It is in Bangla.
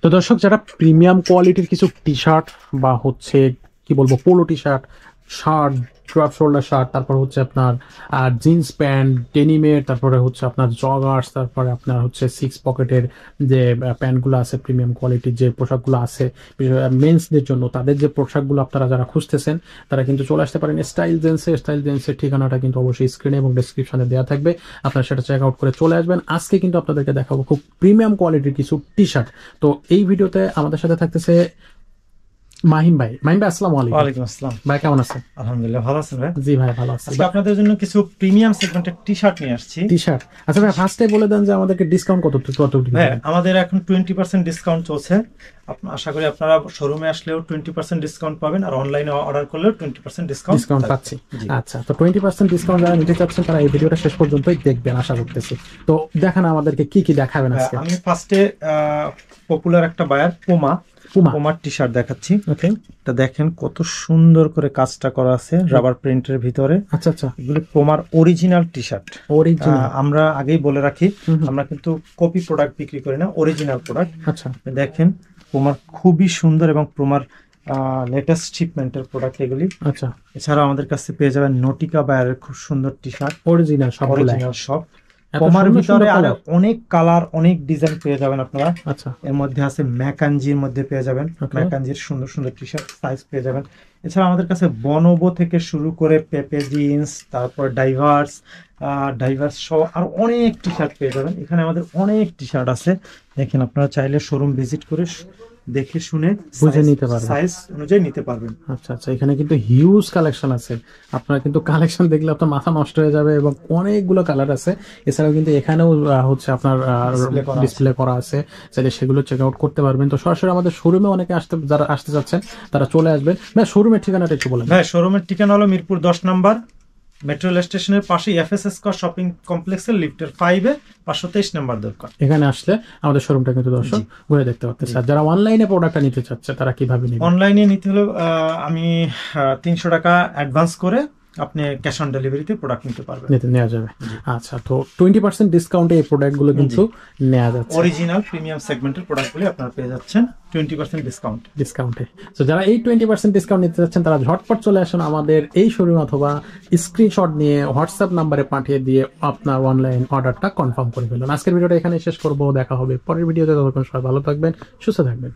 তো দর্শক, যারা প্রিমিয়াম কোয়ালিটির কিছু টি শার্ট বা হচ্ছে কি বলবো polo T shirt, shirt, drop shoulder shirt, তারপর হচ্ছে আপনার জিন্স প্যান্ট, ডেনিমের, তারপরে হচ্ছে আপনার জগার্স, তারপরে আপনার হচ্ছে সিক্স পকেটের যে প্যান্টগুলো আছে, প্রিমিয়াম কোয়ালিটির যে পোশাকগুলো আছে মেন্সদের জন্য, তাদের যে পোশাকগুলো আপনারা যারা খুঁজতেছেন তারা কিন্তু চলে আসতে পারেন স্টাইল জেন্সের ঠিকানাটা কিন্তু অবশ্যই স্ক্রিনে এবং ডেসক্রিপশনে দেওয়া থাকবে, আপনারা সেটা চেক আউট করে চলে আসবেন। আজকে কিন্তু আপনাদেরকে দেখাবো খুব প্রিমিয়াম কোয়ালিটির কিছু টি শার্ট। তো এই ভিডিওতে আমাদের সাথে থাকতেছে মাহিম ভাই। আসসালামু আলাইকুম। ওয়ালাইকুম আসসালাম ভাই, কেমন আছেন? আলহামদুলিল্লাহ, ভালো আছেন ভাই? জি ভাই, ভালো আছি। আজকে আপনাদের জন্য কিছু প্রিমিয়াম সেগমেন্টের টি শার্ট নিয়ে আসছি। টি শার্ট, আচ্ছা ভাই, ফার্স্টে বলে দেন যে আমাদেরকে ডিসকাউন্ট কত হ্যাঁ, আমাদের এখন 20% ডিসকাউন্ট চলছে। আশা করি আপনারা শোরুমে আসলেও 20% ডিসকাউন্ট পাবেন, আর অনলাইনে অর্ডার করলেও 20% ডিসকাউন্ট পাচ্ছি। আচ্ছা, তো 20% ডিসকাউন্ট যারা নিতে চাচ্ছেন তারা এই ভিডিওটা শেষ পর্যন্তই দেখবেন আশা করতেছি। তো দেখান আমাদেরকে কি কি দেখাবেন আজকে। আমি ফার্স্টে পপুলার একটা বায়ার পুমার টি শার্ট দেখাচ্ছি। ওকে, এটা দেখেন কত সুন্দর করে কাজটা করা আছে রাবার প্রিন্টের ভিতরে। আচ্ছা আচ্ছা, এগুলো পুমার অরিজিনাল টি শার্ট। আমরা আগেই বলে রাখি, আমরা কিন্তু কপি প্রোডাক্ট বিক্রি করি না, অরিজিনাল প্রোডাক্ট। আচ্ছা, দেখেন পুমার খুবই সুন্দর এবং পুমার লেটেস্ট শিপমেন্টের প্রোডাক্ট এগুলি। আচ্ছা, এছাড়া আমাদের কাছে পেয়ে যাবেন নটিকা বায়ারের খুব সুন্দর টি শার্ট, অরিজিনাল সব। পুমার ভিতরে আর অনেক কালার, অনেক ডিজাইন পেয়ে যাবেন আপনারা। আচ্ছা, এর মধ্যে আছে ম্যাকানজির মধ্যে পেয়ে যাবেন, ম্যাকানজির সুন্দর সুন্দর টি শার্ট সাইজ পেয়ে যাবেন। এছাড়া আমাদের কাছে বনোবো থেকে শুরু করে পেপে জিন্স, তারপর ডাইভার্স সহ আর অনেক টি শার্ট পেয়ে যাবেন। এখানে আমাদের অনেক টি শার্ট আছে, দেখেন আপনারা চাইলে শোরুম ভিজিট করে দেখে শুনে বুঝে নিতে পারবেন, সাইজ অনুযায়ী নিতে পারবেন। আচ্ছা আচ্ছা, এখানে কিন্তু হিউজ কালেকশন আছে, আপনারা কিন্তু কালেকশন দেখলে আপনার মাথা নষ্ট হয়ে যাবে এবং অনেকগুলো কালার আছে। এছাড়াও কিন্তু এখানেও হচ্ছে আপনার ডিসপ্লে করা আছে, চাইলে সেগুলো চেক আউট করতে পারবেন। তো সরাসরি আমাদের শোরুমে অনেকে যারা আসতে চাচ্ছেন তারা চলে আসবেন। ভাই, শোরুমের ঠিকানাটা একটু বলেন। ভাই, শোরুমের ঠিকানা হলো মিরপুর 10 নম্বর, মেট্রো রেল স্টেশনের পাশে এফএসএস শপিং কমপ্লেক্সের লিফটের 5-এ 523 নম্বর দোকান। এখানে আসলে আমাদের শোরুমটা কিন্তু দর্শক ঘুরে দেখতে পারতেছে। আর যারা অনলাইনে প্রোডাক্টটা নিতে চাচ্ছে তারা কিভাবে নেবে? অনলাইনে নিতে হলে আমি 300 টাকা অ্যাডভান্স করে আপনি ক্যাশ অন ডেলিভারিতে প্রোডাক্ট নিতে পারবেন, নেওয়া যাবে। আচ্ছা, তো 20% ডিসকাউন্টে এই প্রোডাক্টগুলো কিন্তু নেওয়া যাচ্ছে। অরিজিনাল প্রিমিয়াম সেগমেন্টের প্রোডাক্টগুলো আপনারা পেয়ে যাচ্ছেন 20% ডিসকাউন্টে। তো যারা এই 20% ডিসকাউন্ট নিতে যাচ্ছেন তারা ঝটপট চলে আসুন আমাদের এই শোরুম, অথবা স্ক্রিনশট নিয়ে হোয়াটসঅ্যাপ নাম্বারে পাঠিয়ে দিয়ে আপনার অনলাইন অর্ডারটা কনফার্ম করে ফেলুন। আজকের ভিডিওটা এখানে শেষ করবো, দেখা হবে পরের ভিডিওতে। ততক্ষণ সবাই ভালো থাকবেন, সুস্থ থাকবেন।